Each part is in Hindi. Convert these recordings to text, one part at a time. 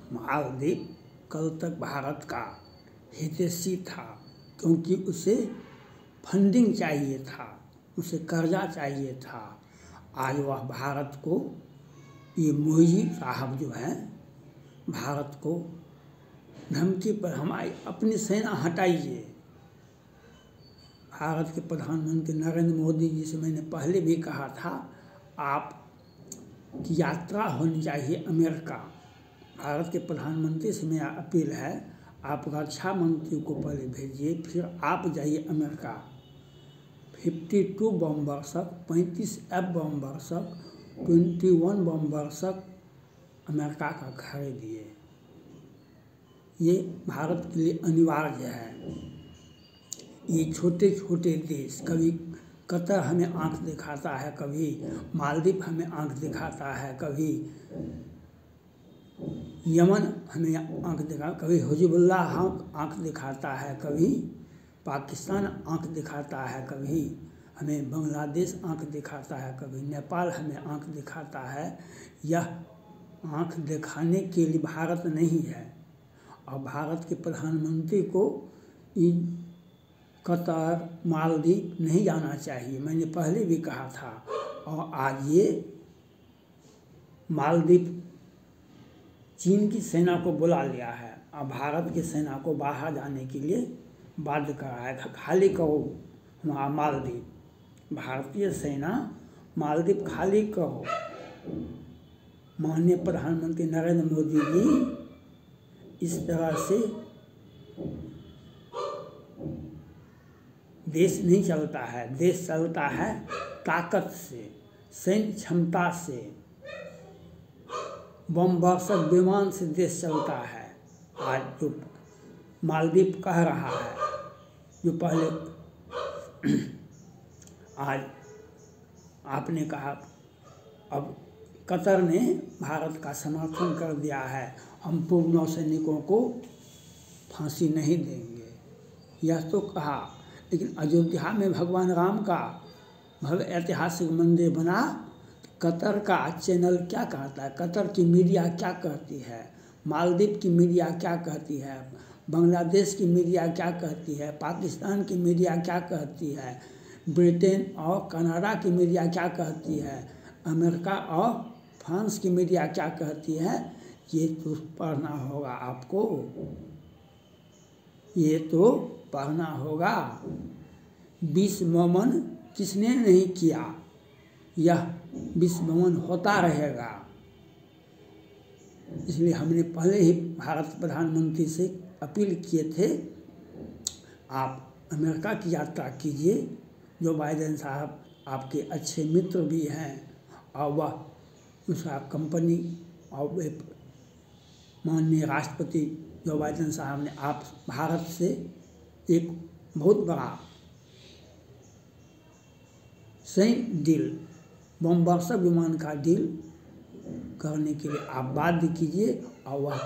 मालदीव कल तक भारत का हितैषी था, क्योंकि उसे फंडिंग चाहिए था, उसे कर्जा चाहिए था। आज वह भारत को, ये मोदी साहब जो हैं, भारत को धमकी पर हमारी अपनी सेना हटाइए। भारत के प्रधानमंत्री नरेंद्र मोदी जी से मैंने पहले भी कहा था, आप की यात्रा होनी चाहिए अमेरिका। भारत के प्रधानमंत्री से मेरा अपील है, आप रक्षा मंत्री को पहले भेजिए, फिर आप जाइए अमेरिका। 52 बम वर्षक, 35 F बम वर्षक, 21 बम वर्षक अमेरिका का खरीदिए। ये भारत के लिए अनिवार्य है। ये छोटे छोटे देश, कभी कतर हमें आंख दिखाता है, कभी मालदीव हमें आंख दिखाता है, कभी यमन हमें आंख दिखा, कभी हिजबुल्लाह आंख दिखाता है, कभी पाकिस्तान आंख दिखाता है, कभी हमें बांग्लादेश आंख दिखाता है, कभी नेपाल हमें आंख दिखाता है। यह आंख दिखाने के लिए भारत नहीं है। और भारत के प्रधानमंत्री को इन कतर, मालदीव नहीं जाना चाहिए, मैंने पहले भी कहा था। और आज ये मालदीव चीन की सेना को बुला लिया है और भारत की सेना को बाहर जाने के लिए बाध्य कराया। खाली करो वहाँ मालदीव, भारतीय सेना मालदीव खाली करो। माननीय प्रधानमंत्री नरेंद्र मोदी जी इस तरह से देश नहीं चलता है। देश चलता है ताकत से, सैन्य क्षमता से, बम वर्षक विमान से देश चलता है। आज जो मालदीव कह रहा है, जो पहले आज आपने कहा, अब कतर ने भारत का समर्थन कर दिया है, हम पूर्व नौसैनिकों को फांसी नहीं देंगे, यह तो कहा। लेकिन अयोध्या में भगवान राम का भव्य ऐतिहासिक मंदिर बना, कतर का चैनल क्या कहता है, कतर की मीडिया क्या कहती है, मालदीव की मीडिया क्या कहती है, बांग्लादेश की मीडिया क्या कहती है, पाकिस्तान की मीडिया क्या कहती है, ब्रिटेन और कनाडा की मीडिया क्या कहती है, अमेरिका और फ्रांस की मीडिया क्या कहती है, ये तो पढ़ना होगा आपको, ये तो पढ़ना होगा। विश्वमन किसने नहीं किया, यह विश्वमन होता रहेगा। इसलिए हमने पहले ही भारत प्रधानमंत्री से अपील किए थे, आप अमेरिका की यात्रा कीजिए। जो बाइडेन साहब आपके अच्छे मित्र भी हैं और वह उसका कंपनी और माननीय राष्ट्रपति जो बाइडेन साहब ने आप भारत से एक बहुत बड़ा सैन्य डील, बम वर्षक विमान का डील करने के लिए आप बाध्य कीजिए। और वह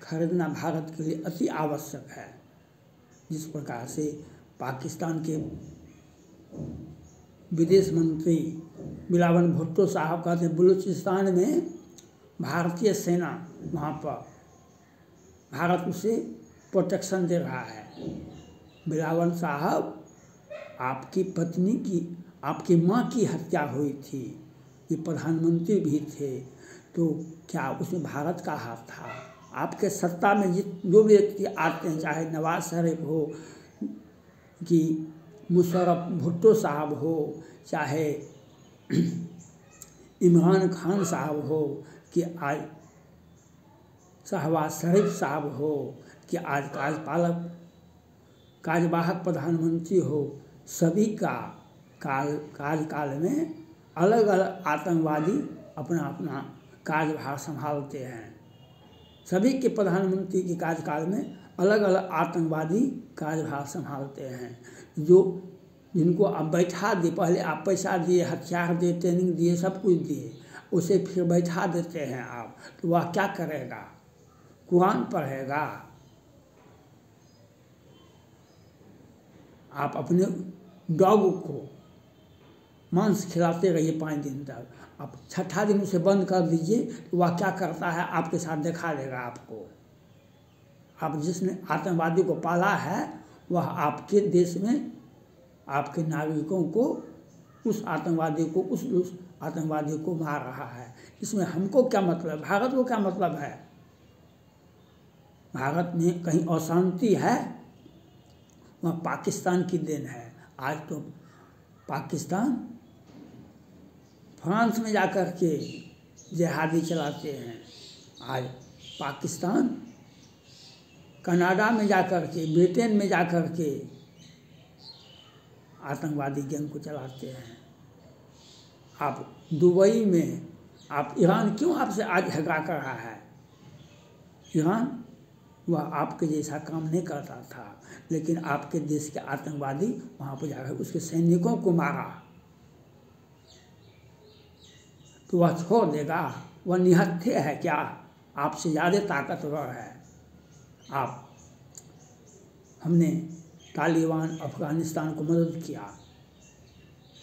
खरीदना भारत के लिए अति आवश्यक है। जिस प्रकार से पाकिस्तान के विदेश मंत्री बिलावल भुट्टो साहब कहते हैं, बलूचिस्तान में भारतीय सेना, वहाँ पर भारत उसे प्रोटेक्शन दे रहा है। बिलावल साहब, आपकी पत्नी की, आपकी माँ की हत्या हुई थी, ये प्रधानमंत्री भी थे, तो क्या उसमें भारत का हाथ था? आपके सत्ता में जो व्यक्ति आते हैं, चाहे नवाज शरीफ हो कि मुशर्रफ भुट्टो साहब हो, चाहे इमरान खान साहब हो, कि आज शहबाज शरीफ साहब हो, कि आज कार्यवाहक प्रधानमंत्री हो, सभी का कार्यकाल में अलग अलग आतंकवादी अपना अपना कार्यभार संभालते हैं। सभी के प्रधानमंत्री के कार्यकाल में अलग अलग आतंकवादी कार्यभार संभालते हैं। जिनको आप बैठा दिए, पहले आप पैसा दिए, हथियार दिए, ट्रेनिंग दिए, सब कुछ दिए, उसे फिर बैठा देते हैं आप, तो वह क्या करेगा? कुरान पढ़ेगा? आप अपने डॉग को मांस खिलाते रहिए 5 दिन तक। आप 6ठा दिन उसे बंद कर दीजिए तो वह क्या करता है आपके साथ दिखा देगा आपको। आप जिसने आतंकवादी को पाला है वह आपके देश में आपके नागरिकों को उस आतंकवादी को मार रहा है। इसमें हमको क्या मतलब, भारत को क्या मतलब है? भारत में कहीं अशांति है वह पाकिस्तान की देन है। आज तो पाकिस्तान फ्रांस में जाकर के जिहादी चलाते हैं, आज पाकिस्तान कनाडा में जाकर के, ब्रिटेन में जाकर के आतंकवादी गैंग को चलाते हैं। आप दुबई में, आप ईरान क्यों आपसे आज झगड़ा कर रहा है? ईरान वह आपके जैसा काम नहीं करता था, लेकिन आपके देश के आतंकवादी वहाँ पर जाकर उसके सैनिकों को मारा तो वह छोड़ देगा? वह निहत्थे है क्या? आपसे ज़्यादा ताकतवर है। हमने तालिबान अफ़गानिस्तान को मदद किया,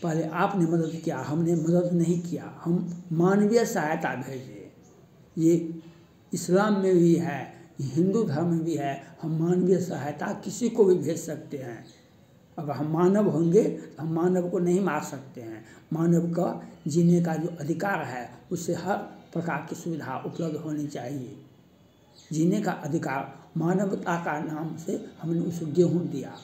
पहले आपने मदद किया, हमने मदद नहीं किया। हम मानवीय सहायता भेजे, ये इस्लाम में भी है, हिंदू धर्म में भी है। हम मानवीय सहायता किसी को भी भेज सकते हैं। अगर हम मानव होंगे तो हम मानव को नहीं मार सकते हैं। मानव का जीने का जो अधिकार है उससे हर प्रकार की सुविधा उपलब्ध होनी चाहिए। जीने का अधिकार, मानवता का नाम से हमने उसे गेहूँ दिया।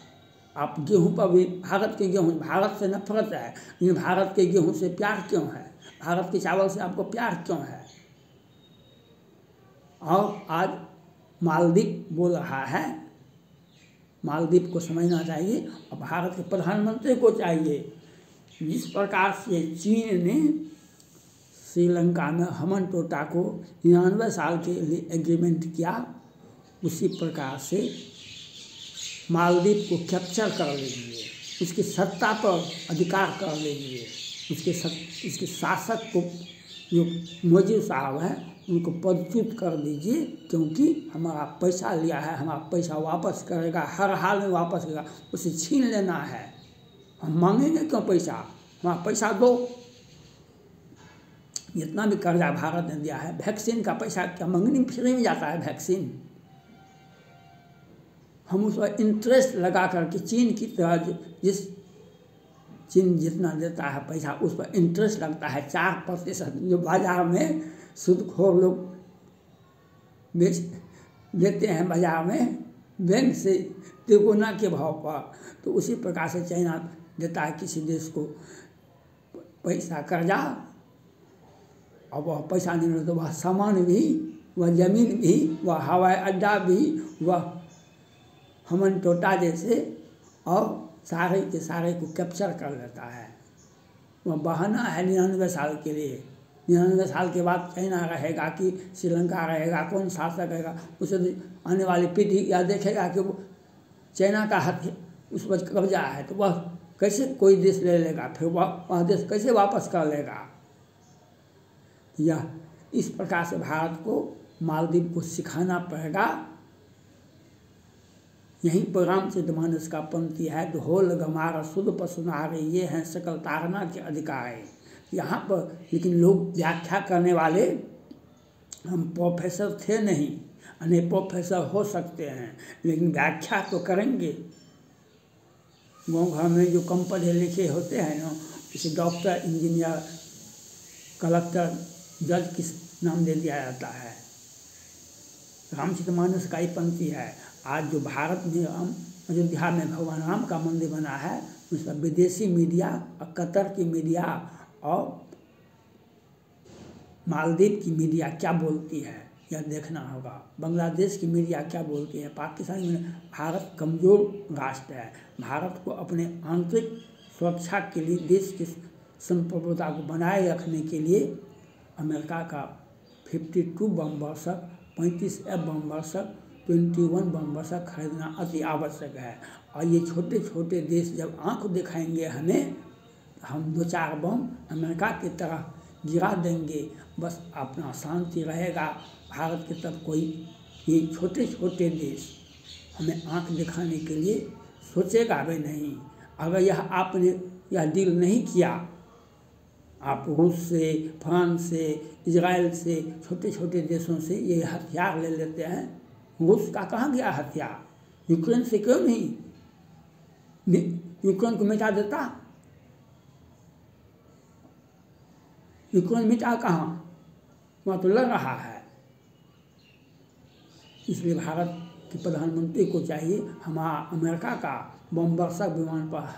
आप गेहूँ पर भी, भारत के गेहूँ, भारत से नफरत है, लेकिन भारत के गेहूँ से प्यार क्यों है? भारत के चावल से आपको प्यार क्यों है? और आज मालदीव बोल रहा है, मालदीव को समझना चाहिए और भारत के प्रधानमंत्री को चाहिए। जिस प्रकार से चीन ने श्रीलंका में हमनटोटा को 99 साल के लिए एग्रीमेंट किया, उसी प्रकार से मालदीव को कैप्चर कर लीजिए, उसकी सत्ता पर अधिकार कर लीजिए, उसके शासक को जो मोदी साहब हैं उनको पदच्युत कर दीजिए, क्योंकि हमारा पैसा लिया है, हमारा पैसा वापस करेगा, हर हाल में वापस करेगा। उसे छीन लेना है, हम मांगेंगे क्यों पैसा? हमारा पैसा दो। जितना भी कर्जा भारत ने दिया है, वैक्सीन का पैसा क्या मंगनी फ्री में जाता है? वैक्सीन हम उस पर इंटरेस्ट लगा करके चीन की तरह, चीन जितना देता है पैसा उस पर इंटरेस्ट लगता है 4%, जो बाजार में सूदखोर लोग बेच देते हैं बाजार में बैंक से तिगुना के भाव पर। तो उसी प्रकार से चाइना देता है किसी देश को पैसा, कर्जा, और वह पैसा नहीं मिलता तो वह सामान भी, वह ज़मीन भी, वह हवाई अड्डा भी, वह हमनटोटा जैसे और सारे के सारे को कैप्चर कर लेता है। वह बहाना है 99 साल के लिए। 99 साल के बाद चाइना रहेगा कि श्रीलंका रहेगा, कौन शासक रहेगा? उसे आने वाली पीढ़ी या देखेगा कि वो चाइना का हाथ उस पर कब्जा है, तो वह कैसे कोई देश ले लेगा? फिर वह देश कैसे वापस कर लेगा? यह इस प्रकार से भारत को मालदीव को सिखाना पड़ेगा। यहीं पर रामचरितमानस का पंक्ति है, ढोल गमार सुध पसुनारे, ये हैं सकल तारना के अधिकार। यहाँ पर लेकिन लोग व्याख्या करने वाले, हम प्रोफेसर थे नहीं, अनेक प्रोफेसर हो सकते हैं, लेकिन व्याख्या तो करेंगे। गाँव घर में जो कम पढ़े लिखे होते हैं ना, जैसे डॉक्टर, इंजीनियर, कलेक्टर, जज किस नाम दे दिया जाता है। रामचरितमानस का ही पंक्ति है। आज जो भारत में अयोध्या में भगवान राम का मंदिर बना है, उसका विदेशी मीडिया और कतर की मीडिया और मालदीव की मीडिया क्या बोलती है, यह देखना होगा। बांग्लादेश की मीडिया क्या बोलती है, पाकिस्तान में। भारत कमज़ोर राष्ट्र है। भारत को अपने आंतरिक सुरक्षा के लिए, देश की संप्रभुता को बनाए रखने के लिए अमेरिका का 52 बम वर्षक, 35 बम वर्षक, 21 बम वर्षक खरीदना अति आवश्यक है। और ये छोटे छोटे देश जब आंख दिखाएंगे हमें, हम 2-4 बम अमेरिका की तरह गिरा देंगे, बस अपना शांति रहेगा। भारत की तरफ कोई ये छोटे छोटे देश हमें आंख दिखाने के लिए सोचेगा भी नहीं। अगर यह आपने यह डील नहीं किया आप रूस से, फ्रांस से, इजराइल से, छोटे छोटे देशों से ये हथियार ले लेते हैं। रूस का कहाँ गया हथियार? यूक्रेन से क्यों नहीं यूक्रेन को मिटा देता? यूक्रेन मिटा कहाँ, वहाँ तो लड़ रहा है। इसलिए भारत के प्रधानमंत्री को चाहिए, हमारा अमेरिका का बमवर्षक विमान पर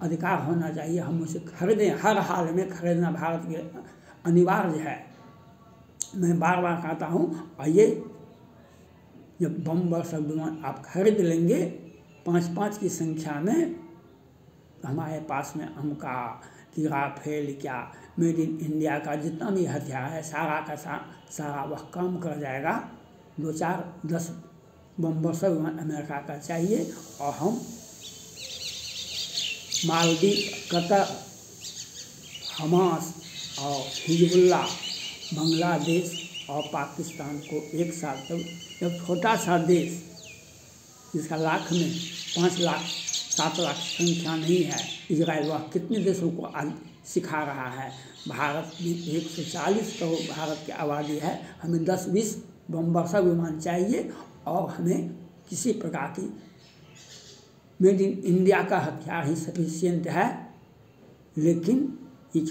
अधिकार होना चाहिए, हम उसे खरीदें, हर हाल में खरीदना भारत के अनिवार्य है। मैं बार बार कहता हूँ, आइए जब बमवर्षक विमान आप खरीद लेंगे 5-5 की संख्या में, तो हमारे पास में अमका कि राफेल क्या मेड इन इंडिया का जितना भी हथियार है सारा का सारा वह काम कर जाएगा। 2-4-10 बमवर्षक विमान अमेरिका का चाहिए और हम मालदीव, कतर, हमास और हिजबुल्लाह, बांग्लादेश और पाकिस्तान को एक साथ, जब छोटा सा देश जिसका लाख में 5 लाख 7 लाख संख्या नहीं है, इजराइल वह कितने देशों को आज सिखा रहा है। भारत में 140 करोड़ भारत की आबादी है, हमें 10-20 बमवर्षक विमान चाहिए और हमें किसी प्रकार की मेड इन इंडिया का हथियार ही सफिशिएंट है। लेकिन ये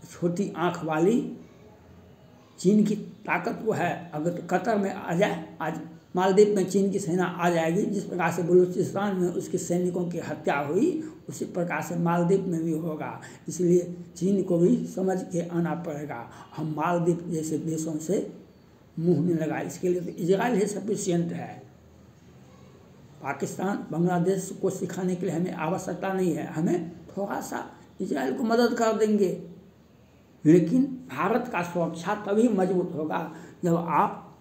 छोटी आँख वाली चीन की ताकत वो है, अगर कतर में आ जाए, आज मालदीव में चीन की सेना आ जाएगी, जिस प्रकार से बलूचिस्तान में उसके सैनिकों की हत्या हुई उसी प्रकार से मालदीव में भी होगा। इसलिए चीन को भी समझ के आना पड़ेगा, हम मालदीव जैसे देशों से मुंह नहीं लगा। इसके लिए तो इजराइल ही सफिशिएंट है। पाकिस्तान, बांग्लादेश को सिखाने के लिए हमें आवश्यकता नहीं है, हमें थोड़ा सा इजराइल को मदद कर देंगे। लेकिन भारत का सुरक्षा तभी मजबूत होगा जब आप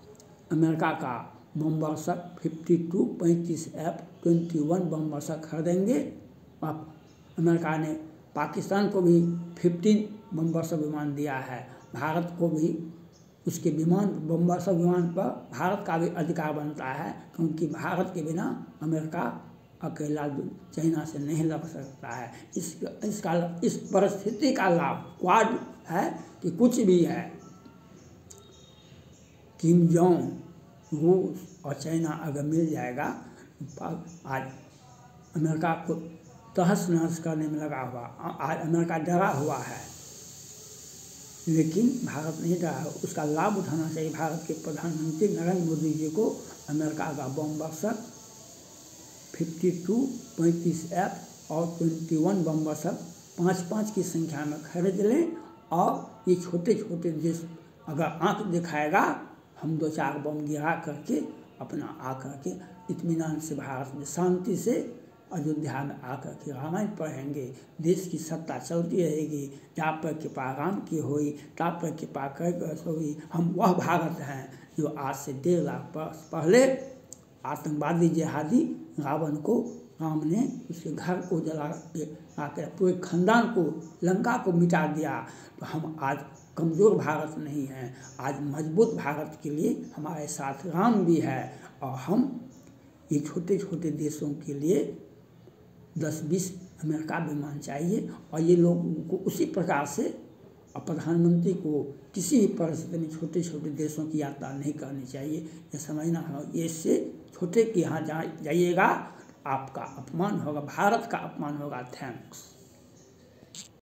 अमेरिका का बमवर्षक 52 35 F-21 बमवर्षक खरीदेंगे। आप अमेरिका ने पाकिस्तान को भी 15 बमवर्षक विमान दिया है, भारत को भी उसके बमवर्षक विमान पर भारत का भी अधिकार बनता है, क्योंकि भारत के बिना अमेरिका अकेला चाइना से नहीं लड़ सकता है। इस परिस्थिति का लाभ क्वाड है कि कुछ भी है, किम जोंग, रूस और चाइना अगर मिल जाएगा तो आज अमेरिका को तहस नहस करने में लगा हुआ, आज अमेरिका डरा हुआ है। लेकिन भारत नहीं डरा, उसका लाभ उठाना चाहिए। भारत के प्रधानमंत्री नरेंद्र मोदी जी को अमेरिका का बमवर्षक 52 35 F और 21 बमवर्षक 5-5 की संख्या में खरीद लें और ये छोटे छोटे देश अगर आंख दिखाएगा, हम 2-4 बम गिरा करके अपना आकर के इत्मीनान से भारत में शांति से अयोध्या में आकर के रामायण पढ़ेंगे, देश की सत्ता चलती रहेगी। जा पर कृपा राम की हुई, ता पर कृपा कर सोई। हम वह भारत हैं जो आज से 1.5 लाख वर्ष पहले आतंकवादी जिहादी रावण को राम ने उसके घर को जला के पूरे खानदान को, लंका को मिटा दिया। तो हम आज कमज़ोर भारत नहीं हैं, आज मजबूत भारत के लिए हमारे साथ राम भी है। और हम ये छोटे छोटे देशों के लिए 10-20 अमेरिका विमान चाहिए और ये लोगों को उसी प्रकार से, और प्रधानमंत्री को किसी भी परिस्थिति में छोटे छोटे देशों की यात्रा नहीं करनी चाहिए। ये समझना है, ये इससे छोटे के यहाँ जाइएगा आपका अपमान होगा, भारत का अपमान होगा। थैंक्स।